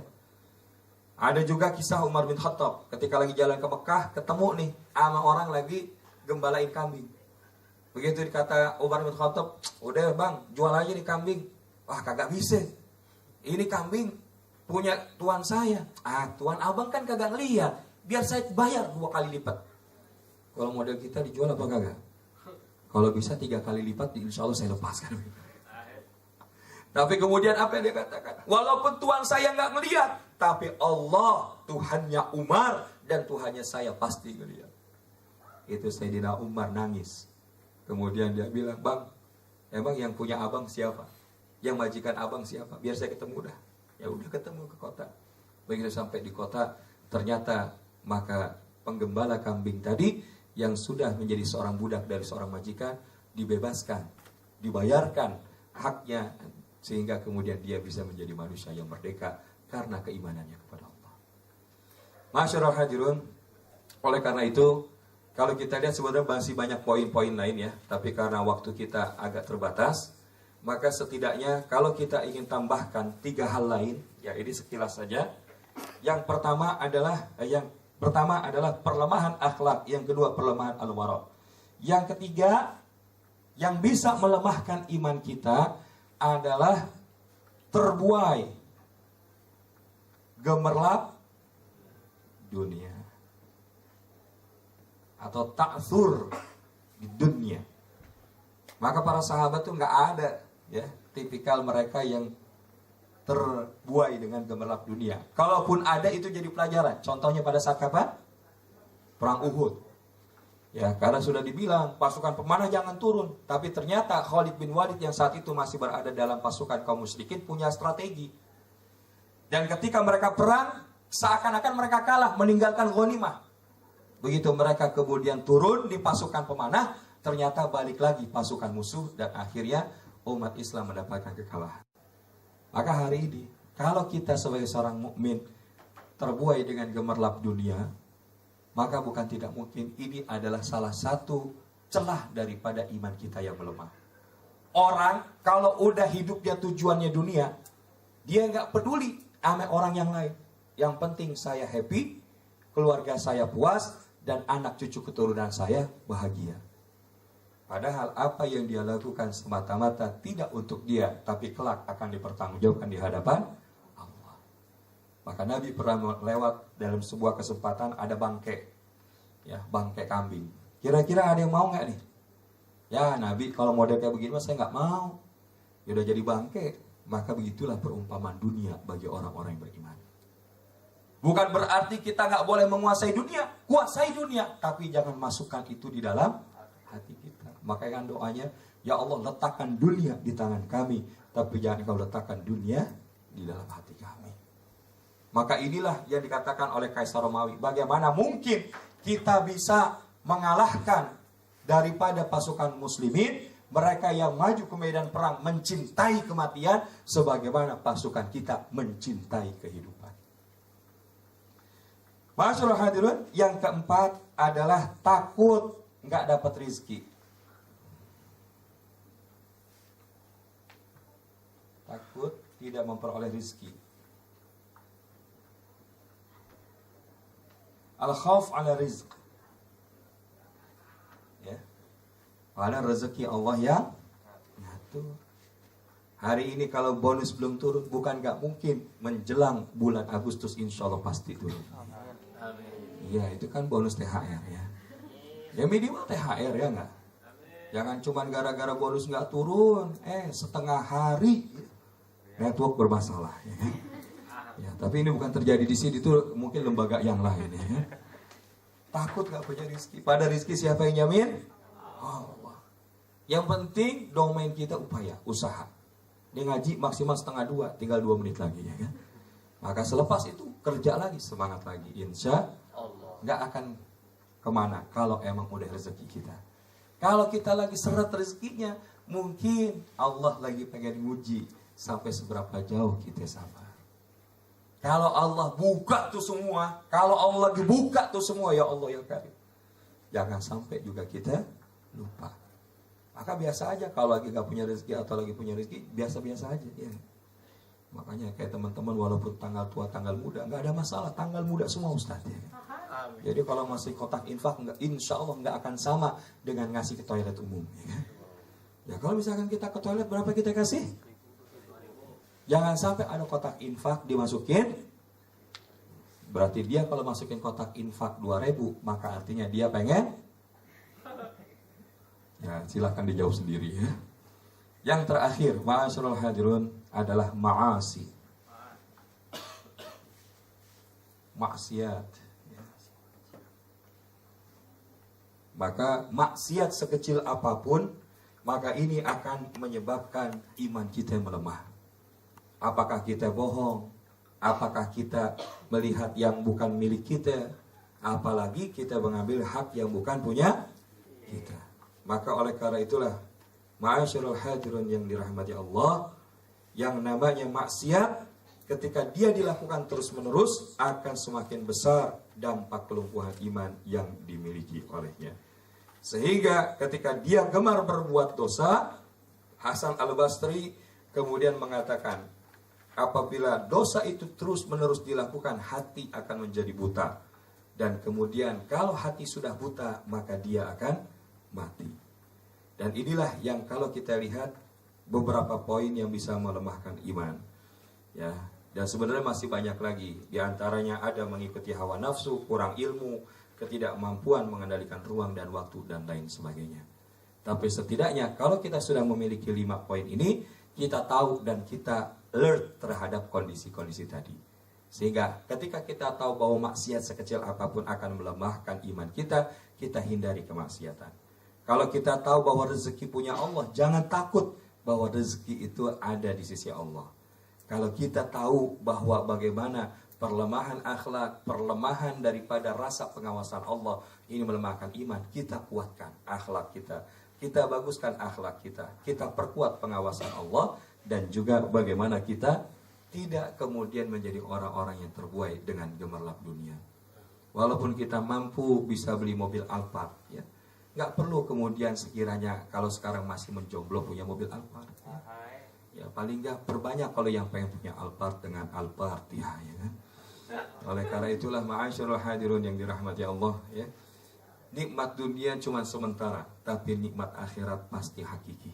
Ada juga kisah Umar bin Khattab ketika lagi jalan ke Mekah, ketemu nih sama orang lagi gembalain kambing. Begitu dikata Umar bin Khattab, udah bang, jual aja nih kambing. Wah kagak bisa, ini kambing punya tuan saya. Tuan abang kan kagak ngeliat, biar saya bayar 2 kali lipat. Kalau model kita dijual apa kagak? Kalau bisa 3 kali lipat, insya Allah saya lepaskan. Tapi kemudian apa yang dia katakan? Walaupun tuan saya nggak ngeliat, tapi Allah Tuhannya Umar dan Tuhannya saya pasti dia. Itu Sayyidina Umar nangis. Kemudian dia bilang, "Bang, emang yang punya abang siapa? Yang majikan abang siapa? Biar saya ketemu dah." Ya udah ketemu ke kota. Begitu sampai di kota, ternyata maka penggembala kambing tadi yang sudah menjadi seorang budak dari seorang majikan dibebaskan, dibayarkan haknya, sehingga kemudian dia bisa menjadi manusia yang merdeka karena keimanannya kepada Allah. Masyaallah hadirun, oleh karena itu kalau kita lihat sebenarnya masih banyak poin-poin lain ya, tapi karena waktu kita agak terbatas, maka setidaknya kalau kita ingin tambahkan 3 hal lain, ya ini sekilas saja. Yang pertama adalah perlemahan akhlak, yang kedua perlemahan al-wara. Yang ketiga yang bisa melemahkan iman kita adalah terbuai gemerlap dunia atau ta'thur di dunia. Maka para sahabat tuh nggak ada ya tipikal mereka yang terbuai dengan gemerlap dunia. Kalaupun ada itu jadi pelajaran. Contohnya pada saat kapan? Perang Uhud. Ya, karena sudah dibilang pasukan pemanah jangan turun, tapi ternyata Khalid bin Walid yang saat itu masih berada dalam pasukan kaum musyrikin punya strategi. Dan ketika mereka perang, seakan-akan mereka kalah, meninggalkan ghanimah. Begitu mereka kemudian turun di pasukan pemanah, ternyata balik lagi pasukan musuh dan akhirnya umat Islam mendapatkan kekalahan. Maka hari ini, kalau kita sebagai seorang mukmin terbuai dengan gemerlap dunia, maka bukan tidak mungkin ini adalah salah satu celah daripada iman kita yang melemah. Orang kalau udah hidupnya tujuannya dunia, dia nggak peduli sama orang yang lain. Yang penting saya happy, keluarga saya puas, dan anak cucu keturunan saya bahagia. Padahal apa yang dia lakukan semata-mata tidak untuk dia, tapi kelak akan dipertanggungjawabkan di hadapan Allah. Maka Nabi pernah lewat dalam sebuah kesempatan ada bangkai, ya bangkai kambing. Kira-kira ada yang mau nggak nih? Ya Nabi kalau model kayak begini saya nggak mau. Ya udah jadi bangkai. Maka begitulah perumpamaan dunia bagi orang-orang yang beriman. Bukan berarti kita nggak boleh menguasai dunia, kuasai dunia, tapi jangan masukkan itu di dalam hati kita. Makanya doanya, ya Allah letakkan dunia di tangan kami, tapi jangan kau letakkan dunia di dalam hati kami. Maka inilah yang dikatakan oleh Kaisar Romawi. Bagaimana mungkin kita bisa mengalahkan daripada pasukan muslimin, mereka yang maju ke medan perang mencintai kematian, sebagaimana pasukan kita mencintai kehidupan. Masyaallah hadirin, yang keempat adalah takut nggak dapat rezeki. Takut tidak memperoleh rezeki. Al-khauf ala rizq. Ya. Pada rezeki Allah yang ngatur. Hari ini kalau bonus belum turun, bukan nggak mungkin menjelang bulan Agustus insya Allah pasti turun. Iya, itu kan bonus THR ya. Ya minimal THR ya nggak. Jangan cuma gara-gara bonus nggak turun, setengah hari network bermasalah. Ya. Ya, tapi ini bukan terjadi di sini, itu mungkin lembaga yang lain ya. Takut nggak punya rezeki. Pada rezeki siapa yang jamin? Allah. Yang penting domain kita upaya, usaha. Dia ngaji maksimal setengah 2, tinggal 2 menit lagi ya kan. Maka selepas itu kerja lagi, semangat lagi. Insya Allah nggak akan kemana kalau emang udah rezeki kita. Kalau kita lagi seret rezekinya, mungkin Allah lagi pengen nguji sampai seberapa jauh kita sabar. Kalau Allah buka tuh semua, kalau Allah dibuka tuh semua, ya Allah ya Karim, jangan sampai juga kita lupa. Maka biasa aja kalau lagi gak punya rezeki atau lagi punya rezeki, biasa-biasa aja ya. Makanya kayak teman-teman walaupun tanggal tua tanggal muda nggak ada masalah, tanggal muda semua Ustaz ya. Jadi kalau masih kotak infak, insya Allah nggak akan sama dengan ngasih ke toilet umum ya. Ya kalau misalkan kita ke toilet berapa kita kasih? Jangan sampai ada kotak infak dimasukin. Berarti dia kalau masukin kotak infak 2.000, maka artinya dia pengen. Ya silahkan dijawab sendiri ya. Yang terakhir, ma'asyiral hadirun, adalah ma'asi. maksiat. Maka maksiat sekecil apapun, maka ini akan menyebabkan iman kita melemah. Apakah kita bohong? Apakah kita melihat yang bukan milik kita? Apalagi kita mengambil hak yang bukan punya kita. Maka oleh karena itulah, ma'asyarul hadirun yang dirahmati Allah, yang namanya maksiat ketika dia dilakukan terus-menerus akan semakin besar dampak kelumpuhan iman yang dimiliki olehnya. Sehingga ketika dia gemar berbuat dosa, Hasan Al-Basri kemudian mengatakan, apabila dosa itu terus-menerus dilakukan, hati akan menjadi buta. Dan kemudian kalau hati sudah buta, maka dia akan mati. Dan inilah yang kalau kita lihat beberapa poin yang bisa melemahkan iman. Ya, dan sebenarnya masih banyak lagi. Di antaranya ada mengikuti hawa nafsu, kurang ilmu, ketidakmampuan mengendalikan ruang dan waktu, dan lain sebagainya. Tapi setidaknya kalau kita sudah memiliki 5 poin ini, kita tahu dan kita alert terhadap kondisi-kondisi tadi. Sehingga ketika kita tahu bahwa maksiat sekecil apapun akan melemahkan iman kita, kita hindari kemaksiatan. Kalau kita tahu bahwa rezeki punya Allah, jangan takut bahwa rezeki itu ada di sisi Allah. Kalau kita tahu bahwa bagaimana perlemahan akhlak, perlemahan daripada rasa pengawasan Allah ini melemahkan iman, kita kuatkan akhlak kita, kita baguskan akhlak kita, kita perkuat pengawasan Allah, dan juga bagaimana kita tidak kemudian menjadi orang-orang yang terbuai dengan gemerlap dunia. Walaupun kita mampu bisa beli mobil Alphard, ya, nggak perlu kemudian sekiranya kalau sekarang masih menjomblo punya mobil Alphard. Ya, paling nggak perbanyak kalau yang pengen punya Alphard dengan Al-Fatihah, ya kan? Oleh karena itulah ma'asyarul hadirun yang dirahmati Allah, ya, nikmat dunia cuma sementara, tapi nikmat akhirat pasti hakiki.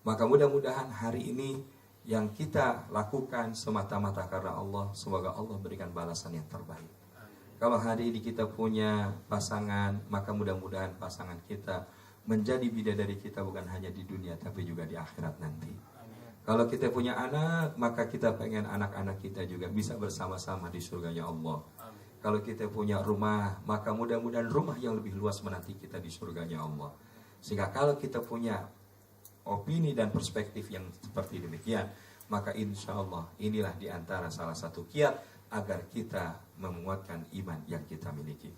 Maka mudah-mudahan hari ini yang kita lakukan semata-mata karena Allah, semoga Allah berikan balasan yang terbaik. Kalau hari ini kita punya pasangan, maka mudah-mudahan pasangan kita menjadi bidadari kita bukan hanya di dunia tapi juga di akhirat nanti. Kalau kita punya anak, maka kita pengen anak-anak kita juga bisa bersama-sama di surganya Allah. Kalau kita punya rumah, maka mudah-mudahan rumah yang lebih luas menanti kita di surganya Allah. Sehingga kalau kita punya opini dan perspektif yang seperti demikian, maka insya Allah inilah diantara salah satu kiat agar kita menguatkan iman yang kita miliki.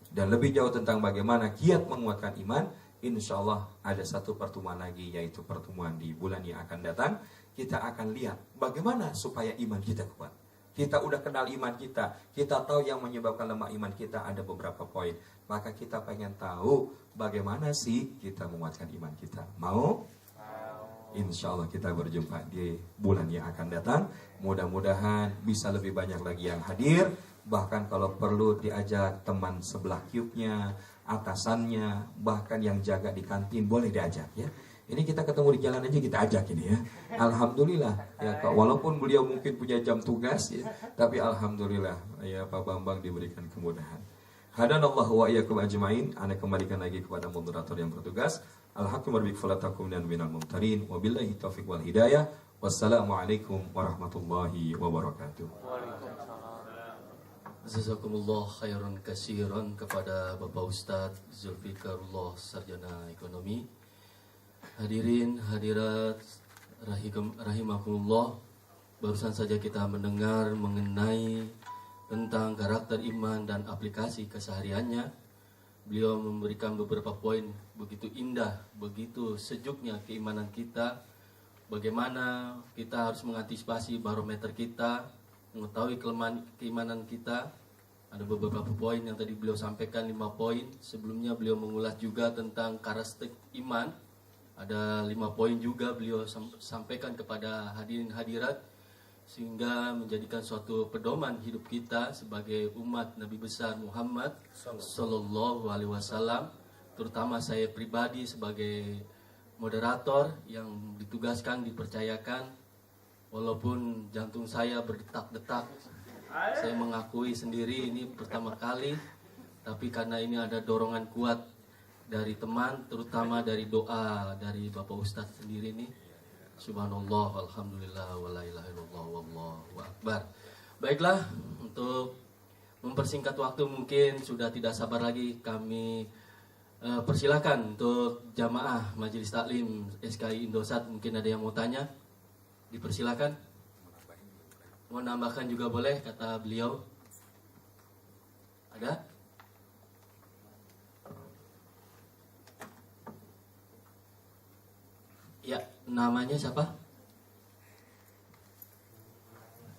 Dan lebih jauh tentang bagaimana kiat menguatkan iman, insya Allah ada satu pertemuan lagi, yaitu pertemuan di bulan yang akan datang. Kita akan lihat bagaimana supaya iman kita kuat. Kita udah kenal iman kita tahu yang menyebabkan lemah iman kita, ada beberapa poin. Maka kita pengen tahu bagaimana sih kita menguatkan iman kita. Mau? Insya Allah kita berjumpa di bulan yang akan datang. Mudah-mudahan bisa lebih banyak lagi yang hadir. Bahkan kalau perlu diajak teman sebelah cube-nya, atasannya, bahkan yang jaga di kantin boleh diajak, ya. Ini kita ketemu di jalan aja kita ajak ini, ya. Alhamdulillah, ya, walaupun beliau mungkin punya jam tugas, ya, tapi alhamdulillah, ya, Pak Bambang diberikan kemudahan. Hadanallahu wa iyyakum ajmain. Ana kembalikan lagi kepada moderator yang bertugas. Al-haqqu marbik falatakum dan minal mumtarin. Wabillahi taufiq wal hidayah. Wassalamualaikum warahmatullahi wabarakatuh. Jazakumullah khairan kasiran kepada Bapak Ustadz Zulfikarullah, Sarjana Ekonomi. Hadirin hadirat rahimakumullah, barusan saja kita mendengar mengenai tentang karakter iman dan aplikasi kesehariannya. Beliau memberikan beberapa poin begitu indah, begitu sejuknya keimanan kita. Bagaimana kita harus mengantisipasi barometer kita, mengetahui kelemahan keimanan kita. Ada beberapa poin yang tadi beliau sampaikan, 5 poin. Sebelumnya beliau mengulas juga tentang karakteristik iman. Ada 5 poin juga beliau sampaikan kepada hadirin hadirat, sehingga menjadikan suatu pedoman hidup kita sebagai umat Nabi besar Muhammad Sallallahu Alaihi Wasallam. Terutama saya pribadi sebagai moderator yang ditugaskan, dipercayakan, walaupun jantung saya berdetak-detak, saya mengakui sendiri ini pertama kali, tapi karena ini ada dorongan kuat dari teman, terutama dari doa dari Bapak Ustadz sendiri nih. Subhanallah, alhamdulillah, wa la ilaha illallah, wallahu akbar. Baiklah, untuk mempersingkat waktu mungkin sudah tidak sabar lagi kami persilakan untuk jamaah Majelis Taklim SKI Indosat, mungkin ada yang mau tanya, dipersilakan. Mau nambahkan juga boleh, kata beliau. Ada? Ya, namanya siapa?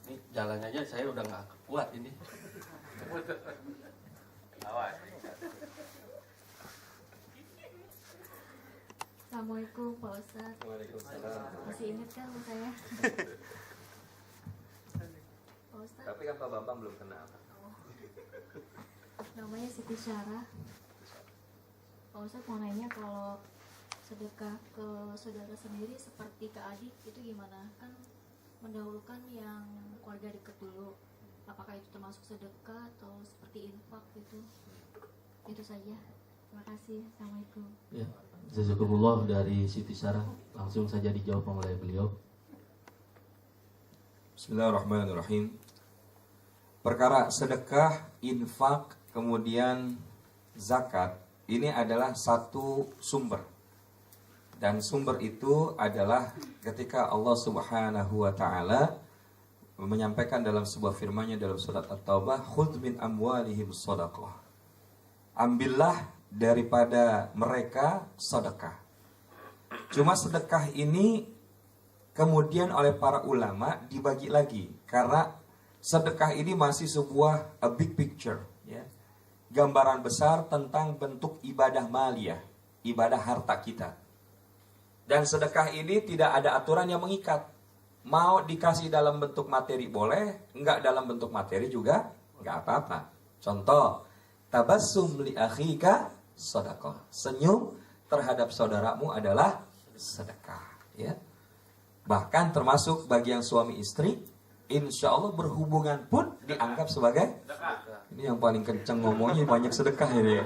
Ini jalannya aja saya udah nggak kuat ini. Awas. Assalamualaikum Pak Ustadz. Waalaikumsalam. Masih ingat kan sama saya? Pak Ustadz, Tapi kan Pak Bambang belum kenal. namanya Siti Syarah. Pak Ustadz mau nanya, kalau sedekah ke saudara sendiri seperti ke adik itu gimana? Kan mendahulukan yang keluarga dekat dulu. Apakah itu termasuk sedekah atau seperti infak gitu? Itu saja. Terima kasih. Assalamualaikum. Ya, jazakumullah dari Siti Sarah. Langsung saja dijawab oleh beliau. Bismillahirrahmanirrahim. Perkara sedekah, infak, kemudian zakat, ini adalah satu sumber. Dan sumber itu adalah ketika Allah Subhanahu wa taala menyampaikan dalam sebuah firman-Nya dalam surat At-Taubah, "Khudz min amwalihim shadaqah." Ambillah daripada mereka sedekah. Cuma sedekah ini kemudian oleh para ulama dibagi lagi, karena sedekah ini masih sebuah a big picture, ya. Gambaran besar tentang bentuk ibadah maliyah, ibadah harta kita. Dan sedekah ini tidak ada aturan yang mengikat. Mau dikasih dalam bentuk materi boleh, enggak dalam bentuk materi juga enggak apa-apa. Contoh, tabassum li akhika sedekah. Senyum terhadap saudaramu adalah sedekah, ya. Bahkan termasuk bagi yang suami istri, insya Allah berhubungan pun dianggap sebagai sedekah. Ini yang paling kenceng ngomongnya, banyak sedekah ini.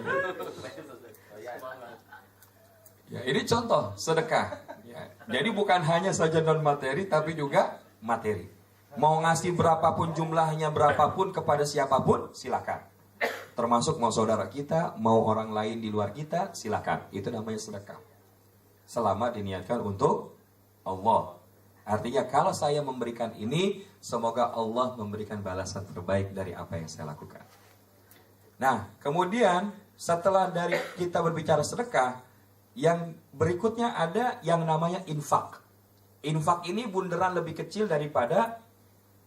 Ya, ini contoh sedekah. Ya, jadi bukan hanya saja non materi, tapi juga materi. Mau ngasih berapapun jumlahnya, berapapun kepada siapapun, silakan. Termasuk mau saudara kita, mau orang lain di luar kita, silakan. Itu namanya sedekah. Selama diniatkan untuk Allah. Artinya kalau saya memberikan ini, semoga Allah memberikan balasan terbaik dari apa yang saya lakukan. Nah, kemudian setelah dari kita berbicara sedekah, yang berikutnya ada yang namanya infak. Infak ini bunderan lebih kecil daripada,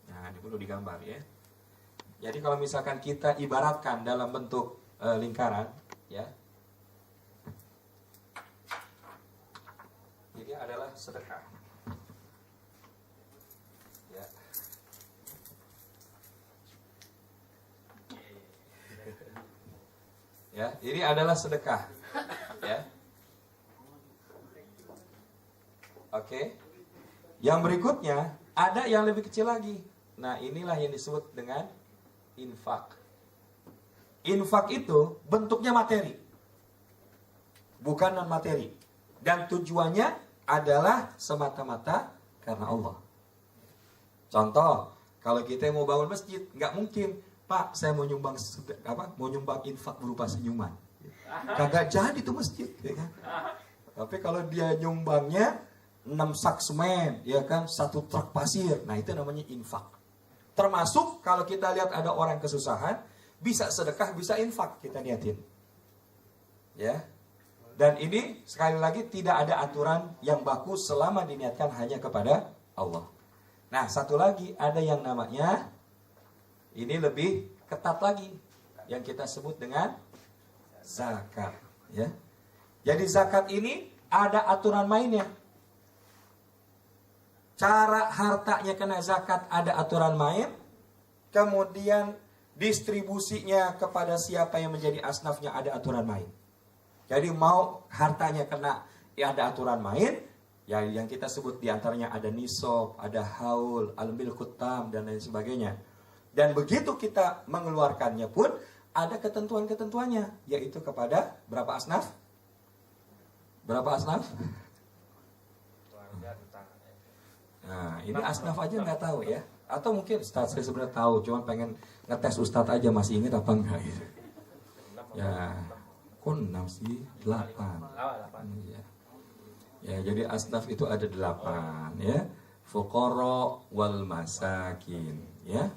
nah ini perlu digambar ya. Jadi kalau misalkan kita ibaratkan dalam bentuk lingkaran, ya. Ini adalah sedekah. Ya. Ya, ini adalah sedekah. Ya. Oke. Yang berikutnya ada yang lebih kecil lagi. Nah, inilah yang disebut dengan infak. Infak itu bentuknya materi, bukan non materi, dan tujuannya adalah semata-mata karena Allah. Contoh, kalau kita mau bangun masjid, nggak mungkin, Pak, saya mau nyumbang mau nyumbang infak berupa senyuman. Kagak jadi tuh masjid, ya kan? Tapi kalau dia nyumbangnya 6 sak semen, ya kan, 1 truk pasir, nah itu namanya infak. Termasuk kalau kita lihat ada orang kesusahan, bisa sedekah, bisa infak, kita niatin. Ya. Dan ini sekali lagi tidak ada aturan yang baku selama diniatkan hanya kepada Allah. Nah, satu lagi ada yang namanya, ini lebih ketat lagi, yang kita sebut dengan zakat. Ya. Jadi zakat ini ada aturan mainnya. Cara hartanya kena zakat ada aturan main. Kemudian distribusinya kepada siapa yang menjadi asnafnya ada aturan main. Jadi mau hartanya kena, ya ada aturan main. Ya yang kita sebut diantaranya ada nisab, ada haul, al-milkut tam, dan lain sebagainya. Dan begitu kita mengeluarkannya pun ada ketentuan-ketentuannya. Yaitu kepada berapa asnaf? Berapa asnaf? Nah, ini asnaf aja nggak tahu ya. Atau mungkin Ustaz saya sebenarnya tahu, cuma pengen ngetes Ustaz aja masih ingat apa enggak gitu. Ya, kok 6 sih? 8. Ya. Ya, jadi asnaf itu ada 8 ya. Fuqara wal masakin ya.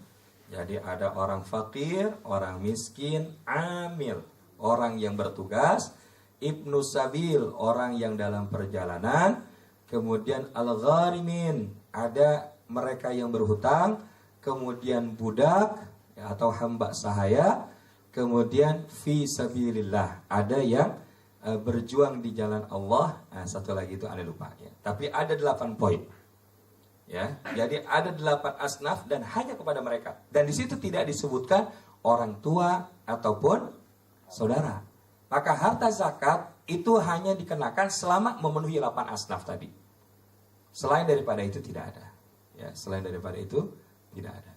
Jadi ada orang fakir, orang miskin, amil, orang yang bertugas, ibnu sabil, orang yang dalam perjalanan, kemudian al-gharimin, ada mereka yang berhutang, kemudian budak ya, atau hamba sahaya, kemudian fi sabilillah, ada yang berjuang di jalan Allah. Nah, satu lagi itu ada lupa ya. Tapi ada 8 poin. Ya, jadi ada 8 asnaf dan hanya kepada mereka. Dan di situ tidak disebutkan orang tua ataupun saudara. Maka harta zakat itu hanya dikenakan selama memenuhi 8 asnaf tadi. Selain daripada itu tidak ada. Ya, selain daripada itu tidak ada.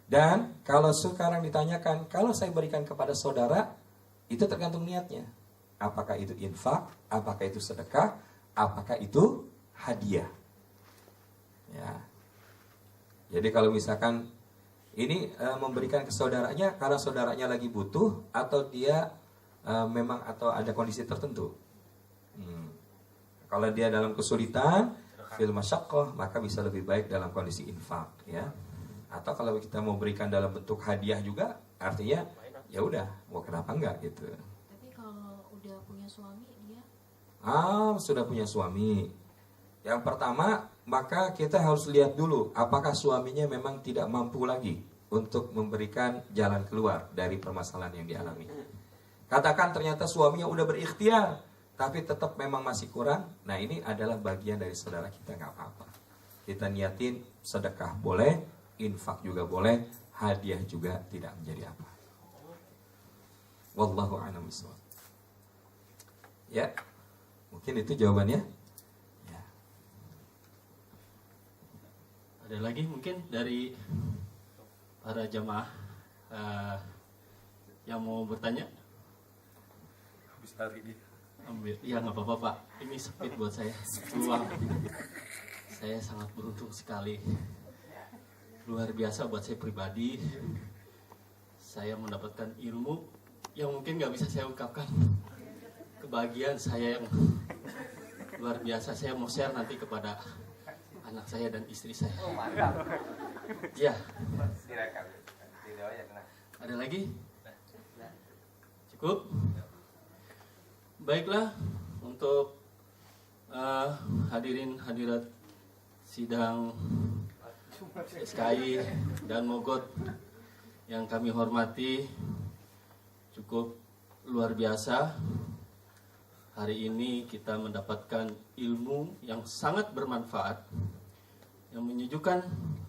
Dan kalau sekarang ditanyakan, kalau saya berikan kepada saudara, itu tergantung niatnya. Apakah itu infak, apakah itu sedekah, apakah itu hadiah. Ya. Jadi kalau misalkan ini memberikan ke saudaranya karena saudaranya lagi butuh atau dia memang atau ada kondisi tertentu. Kalau dia dalam kesulitan, fil masyaqqah, maka bisa lebih baik dalam kondisi infak ya. Atau kalau kita mau berikan dalam bentuk hadiah juga, artinya ya udah, mau kenapa enggak gitu. Tapi kalau udah punya suami dia? Sudah punya suami. Yang pertama, maka kita harus lihat dulu apakah suaminya memang tidak mampu lagi untuk memberikan jalan keluar dari permasalahan yang dialami. Katakan ternyata suaminya udah berikhtiar, tapi tetap memang masih kurang. Nah, ini adalah bagian dari saudara kita, nggak apa-apa. Kita niatin sedekah boleh, infak juga boleh, hadiah juga tidak menjadi apa. Wallahu a'lam bishawab. Ya, mungkin itu jawabannya. Ada lagi mungkin dari para jamaah yang mau bertanya? Habis hari ini. Ambil, ya nggak apa-apa Pak. Ini sempit buat saya. Peluang. Saya sangat beruntung sekali. Luar biasa buat saya pribadi. Saya mendapatkan ilmu yang mungkin nggak bisa saya ungkapkan. Kebahagiaan saya yang luar biasa. Saya mau share nanti kepada anak saya dan istri saya. Oh, mantap. Ya. Silakan. Video aja kena. Ada lagi? Cukup? Baiklah, untuk hadirin hadirat sidang SKI dan Mogot yang kami hormati, cukup luar biasa. Hari ini kita mendapatkan ilmu yang sangat bermanfaat, yang menyejukkan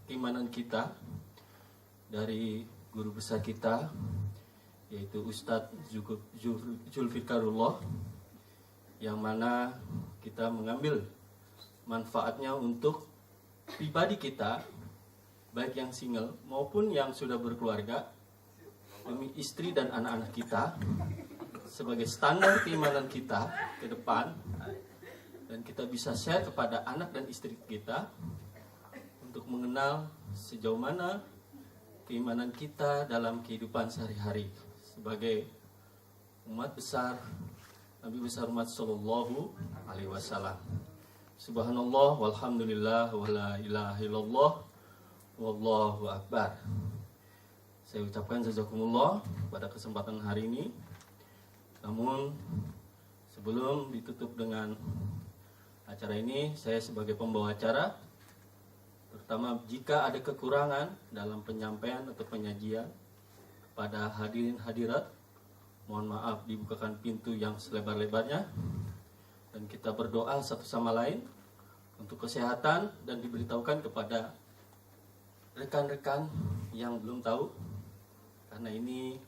keimanan kita dari guru besar kita, yaitu Ustadz Zulfikarullah, yang mana kita mengambil manfaatnya untuk pribadi kita, baik yang single maupun yang sudah berkeluarga, demi istri dan anak-anak kita, sebagai standar keimanan kita ke depan, dan kita bisa share kepada anak dan istri kita untuk mengenal sejauh mana keimanan kita dalam kehidupan sehari-hari sebagai umat besar Nabi besar Muhammad sallallahu alaihi wasallam. Subhanallah walhamdulillah wala ilaha illallah wallahu akbar. Saya ucapkan jazakumullah pada kesempatan hari ini. Namun sebelum ditutup dengan acara ini, saya sebagai pembawa acara, terutama jika ada kekurangan dalam penyampaian atau penyajian kepada hadirin hadirat, mohon maaf, dibukakan pintu yang selebar-lebarnya, dan kita berdoa satu sama lain untuk kesehatan, dan diberitahukan kepada rekan-rekan yang belum tahu, karena ini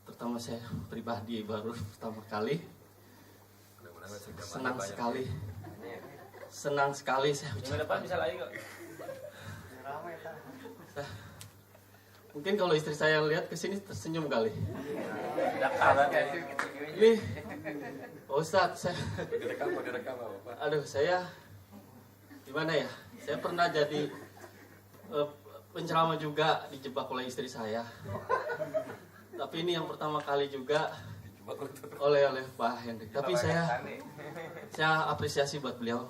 terutama saya pribadi baru pertama kali. Senang sekali saya Minggu depan bisa lagi kok. Mungkin kalau istri saya lihat ke sini tersenyum kali. Ini Ini Pak Ustadz, saya direkam apa? aduh, saya gimana ya? Saya pernah jadi penceramah juga dijebak oleh istri saya. Tapi ini yang pertama kali juga oleh Pak Hendrik. Tapi saya apresiasi buat beliau.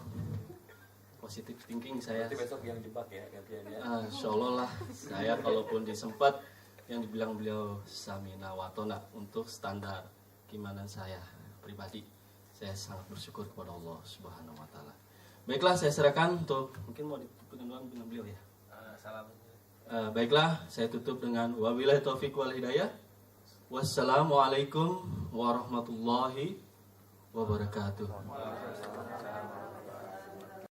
Positive thinking saya. Nanti besok yang jebak ya gantian ya. Insya Allah lah. Saya kalaupun disempat yang dibilang beliau samina watona untuk standar keimanan saya pribadi. Saya sangat bersyukur kepada Allah Subhanahu wa taala. Baiklah, saya serahkan untuk mungkin mau ditutup dengan beliau ya. Salam. Baiklah, saya tutup dengan wabillahi taufik wal hidayah. Wassalamualaikum warahmatullahi wabarakatuh.